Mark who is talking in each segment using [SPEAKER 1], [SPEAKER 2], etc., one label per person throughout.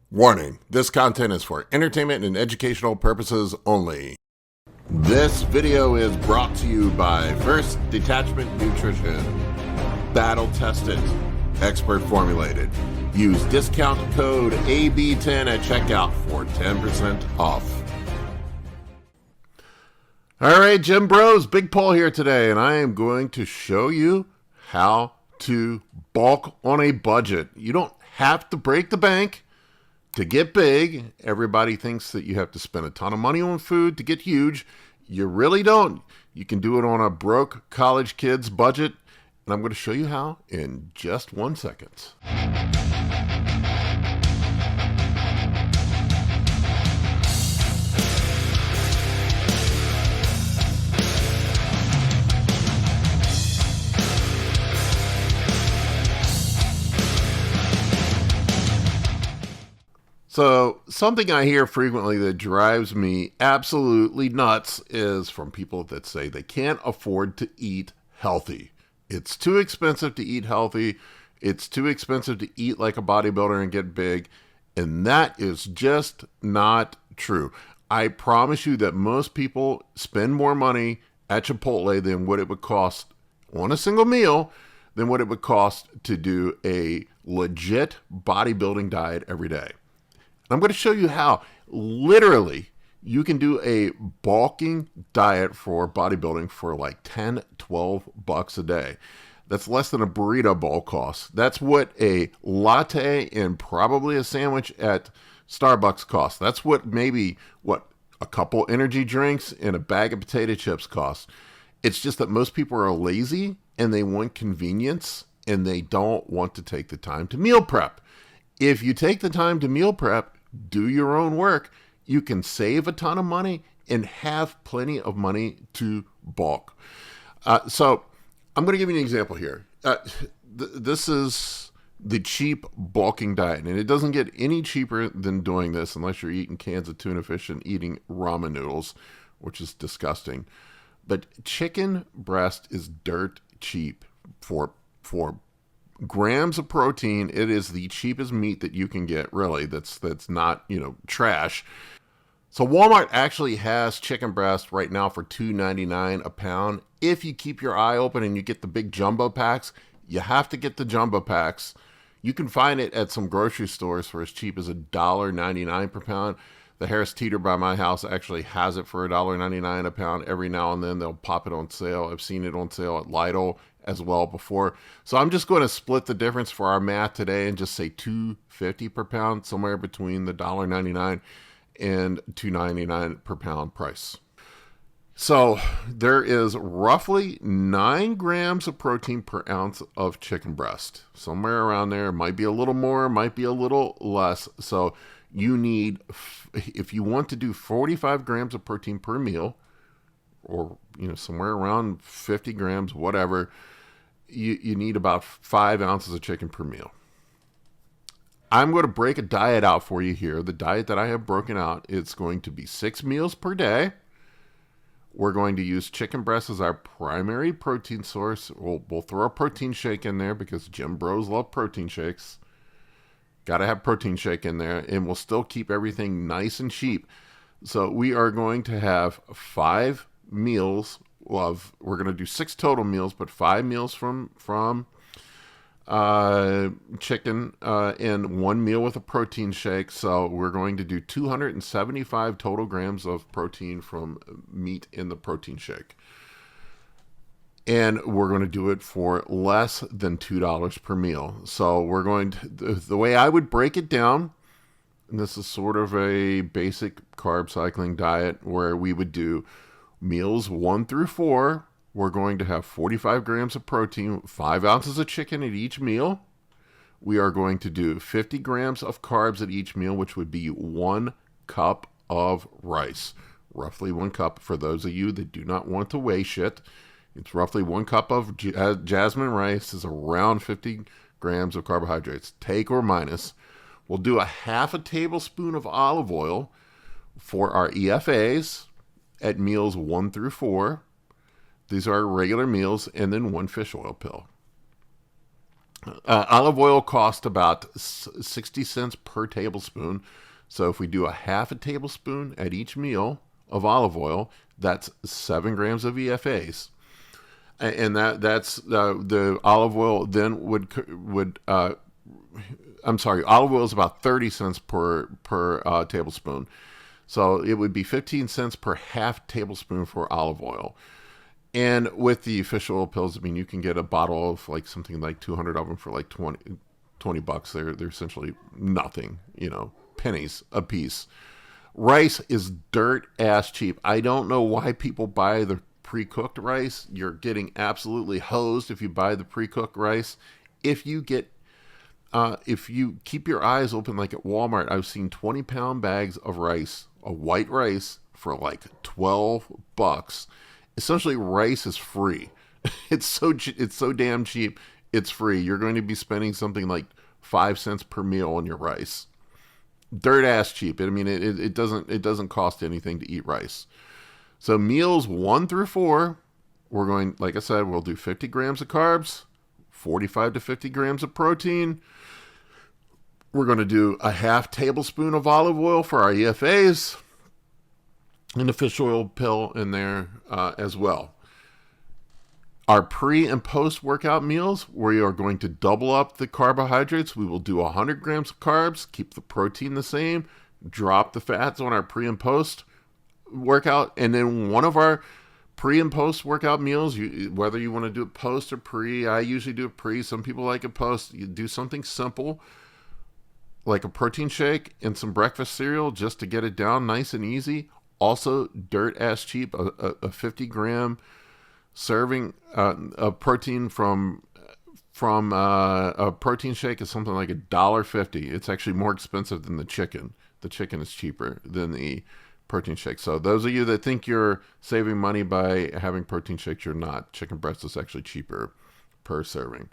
[SPEAKER 1] Warning, this content is for entertainment and educational purposes only. This video is brought to you by First Detachment Nutrition. Battle tested, expert formulated. Use discount code AB10 at checkout for 10% off. All right, Gym Bros, Big Paul here today, and I am going to show you how to bulk on a budget. You don't have to break the bank to get big. Everybody thinks that you have to spend a ton of money on food to get huge. You really don't. You can do it on a broke college kid's budget, and I'm going to show you how in just 1 second. So something I hear frequently that drives me absolutely nuts is from people that say they can't afford to eat healthy. It's too expensive to eat healthy. It's too expensive to eat like a bodybuilder and get big. And that is just not true. I promise you that most people spend more money at Chipotle than what it would cost on a single meal than what it would cost to do a legit bodybuilding diet every day. I'm going to show you how literally you can do a bulking diet for bodybuilding for like 10, 12 bucks a day. That's less than a burrito bowl costs. That's what a latte and probably a sandwich at Starbucks costs. That's what a couple energy drinks and a bag of potato chips cost. It's just that most people are lazy and they want convenience and they don't want to take the time to meal prep. If you take the time to meal prep, do your own work, you can save a ton of money and have plenty of money to bulk. So I'm going to give you an example here. This is the cheap bulking diet, and it doesn't get any cheaper than doing this unless you're eating cans of tuna fish and eating ramen noodles, which is disgusting. But chicken breast is dirt cheap for grams of protein. It is the cheapest meat that you can get, really. That's not, trash. So Walmart actually has chicken breast right now for $2.99 a pound. If you keep your eye open and you get the big jumbo packs, you have to get the jumbo packs. You can find it at some grocery stores for as cheap as $1.99 per pound. The Harris Teeter by my house actually has it for $1.99 a pound. Every now and then they'll pop it on sale. I've seen it on sale at Lidl as well before. So I'm just going to split the difference for our math today and just say $2.50 per pound, somewhere between the $1.99 and $2.99 per pound price. So there is roughly 9 grams of protein per ounce of chicken breast. Somewhere around there. Might be a little more, might be a little less. So you need, if you want to do 45 grams of protein per meal, or somewhere around 50 grams, whatever, you need about 5 ounces of chicken per meal. I'm going to break a diet out for you here. The diet that I have broken out, it's going to be 6 meals per day. We're going to use chicken breast as our primary protein source. We'll throw a protein shake in there because Gym Bros love protein shakes. Got to have protein shake in there, and we'll still keep everything nice and cheap. So we are going to have 5 meals we're going to do 6 total meals, but 5 meals from chicken and 1 meal with a protein shake. So we're going to do 275 total grams of protein from meat in the protein shake. And we're going to do it for less than $2 per meal. So we're going to, the way I would break it down, and this is sort of a basic carb cycling diet where we would do meals 1 through 4. We're going to have 45 grams of protein, 5 ounces of chicken at each meal. We are going to do 50 grams of carbs at each meal, which would be 1 cup of rice. Roughly 1 cup for those of you that do not want to weigh shit. It's roughly 1 cup of jasmine rice is around 50 grams of carbohydrates, take or minus. We'll do a half a tablespoon of olive oil for our EFAs at meals 1 through 4. These are regular meals, and then 1 fish oil pill. Olive oil costs about 60 cents per tablespoon. So if we do a half a tablespoon at each meal of olive oil, that's 7 grams of EFAs. And that's the olive oil then would I'm sorry, olive oil is about 30 cents per tablespoon. So it would be 15 cents per half tablespoon for olive oil. And with the fish oil pills, I mean, you can get a bottle of like something like 200 of them for like 20 bucks. They're essentially nothing, pennies a piece. Rice is dirt ass cheap. I don't know why people buy the pre-cooked rice. You're getting absolutely hosed if you buy the pre-cooked rice. If you keep your eyes open, like at Walmart, I've seen 20-pound bags of rice, a white rice, for like 12 bucks. Essentially, rice is free. It's so damn cheap. It's free. You're going to be spending something like 5 cents per meal on your rice. Dirt ass cheap. I mean, it doesn't cost anything to eat rice. So meals 1 through 4, we're going, like I said, we'll do 50 grams of carbs, 45 to 50 grams of protein. We're going to do a half tablespoon of olive oil for our EFAs, and a fish oil pill in there as well. Our pre and post workout meals, we are going to double up the carbohydrates. We will do 100 grams of carbs, keep the protein the same, drop the fats on our pre and post workout, and then one of our pre and post workout meals, whether you want to do it post or pre, I usually do it pre. Some people like it post. You do something simple like a protein shake and some breakfast cereal just to get it down nice and easy. Also, dirt ass cheap, a 50-gram serving of protein from a protein shake is something like $1.50. It's actually more expensive than the chicken. The chicken is cheaper than the protein shake. So those of you that think you're saving money by having protein shakes, you're not. Chicken breast is actually cheaper per serving.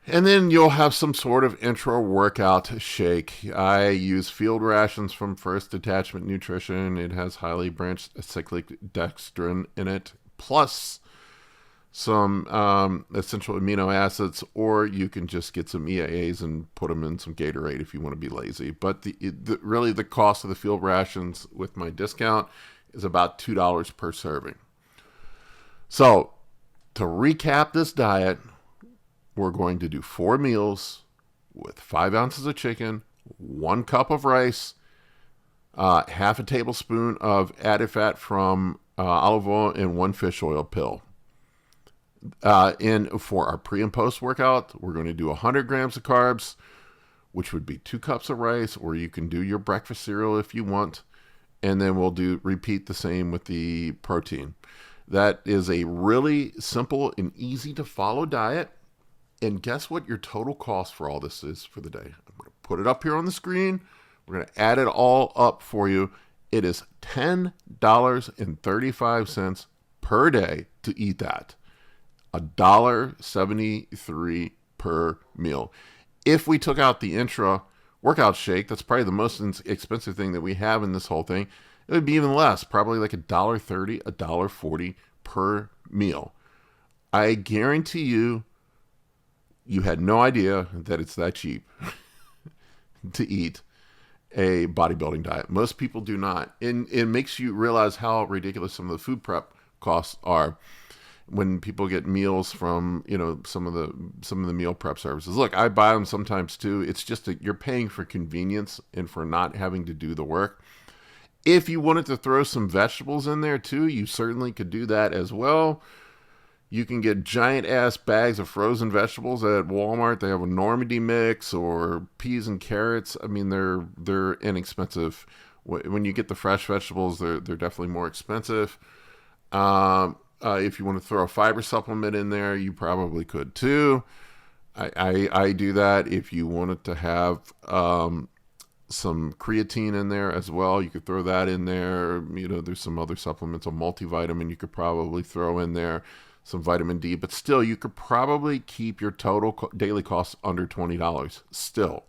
[SPEAKER 1] And then you'll have some sort of intra workout shake. I use field rations from First Detachment Nutrition. It has highly branched cyclic dextrin in it, plus some essential amino acids, or you can just get some EAAs and put them in some Gatorade if you want to be lazy. But really the cost of the field rations with my discount is about $2 per serving. So to recap this diet, we're going to do 4 meals with 5 ounces of chicken, 1 cup of rice, half a tablespoon of added fat from olive oil, and 1 fish oil pill. And for our pre and post workout, we're going to do 100 grams of carbs, which would be 2 cups of rice, or you can do your breakfast cereal if you want. And then we'll repeat the same with the protein. That is a really simple and easy to follow diet. And guess what your total cost for all this is for the day? I'm going to put it up here on the screen. We're going to add it all up for you. It is $10.35 per day to eat that. $1.73 per meal. If we took out the intra workout shake, that's probably the most expensive thing that we have in this whole thing. It would be even less, probably like $1.30, $1.40 per meal. I guarantee you, you had no idea that it's that cheap to eat a bodybuilding diet. Most people do not. And it makes you realize how ridiculous some of the food prep costs are when people get meals from, some of the meal prep services. Look, I buy them sometimes too. It's just that you're paying for convenience and for not having to do the work. If you wanted to throw some vegetables in there too, you certainly could do that as well. You can get giant ass bags of frozen vegetables at Walmart. They have a Normandy mix or peas and carrots. I mean, they're inexpensive. When you get the fresh vegetables, they're definitely more expensive. If you want to throw a fiber supplement in there, you probably could too. I do that. If you wanted to have some creatine in there as well, you could throw that in there. There's some other supplements, a multivitamin you could probably throw in there. Some vitamin D, but still, you could probably keep your total daily costs under $20 still.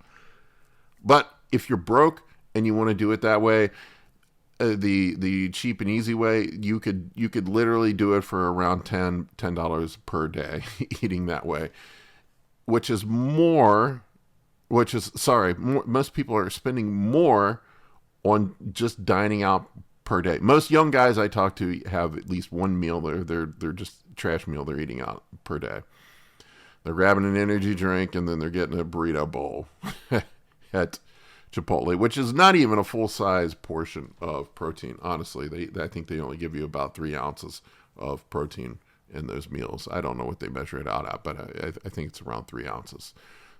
[SPEAKER 1] But if you're broke and you want to do it that way, the cheap and easy way, you could literally do it for around $10 per day eating that way. most people are spending more on just dining out per day. Most young guys I talk to have at least one meal. They're just trash meal they're eating out per day. They're grabbing an energy drink and then they're getting a burrito bowl at Chipotle, which is not even a full-size portion of protein. Honestly, I think they only give you about 3 ounces of protein in those meals. I don't know what they measure it out at, but I think it's around 3 ounces.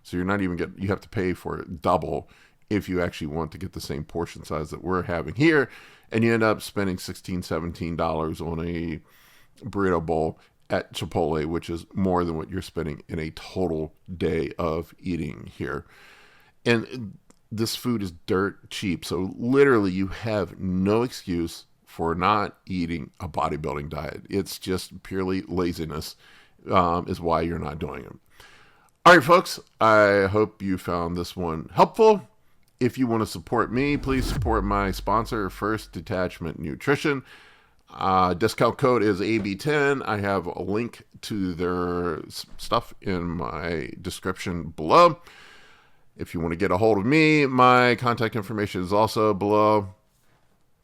[SPEAKER 1] So you're not even you have to pay for it double if you actually want to get the same portion size that we're having here, and you end up spending $16, $17 on a burrito bowl at Chipotle, which is more than what you're spending in a total day of eating here. And this food is dirt cheap, so literally you have no excuse for not eating a bodybuilding diet. It's just purely laziness is why you're not doing it. All right, folks, I hope you found this one helpful. If you want to support me, please support my sponsor, First Detachment Nutrition. Discount code is AB10. I have a link to their stuff in my description below. If you want to get a hold of me, my contact information is also below.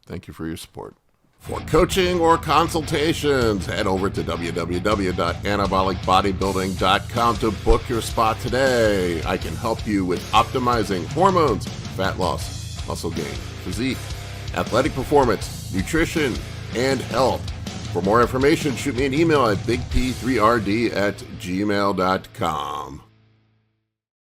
[SPEAKER 1] Thank you for your support. For coaching or consultations, head over to www.anabolicbodybuilding.com to book your spot today. I can help you with optimizing hormones, fat loss, muscle gain, physique, athletic performance, nutrition, and health. For more information, shoot me an email at bigp3rd@gmail.com.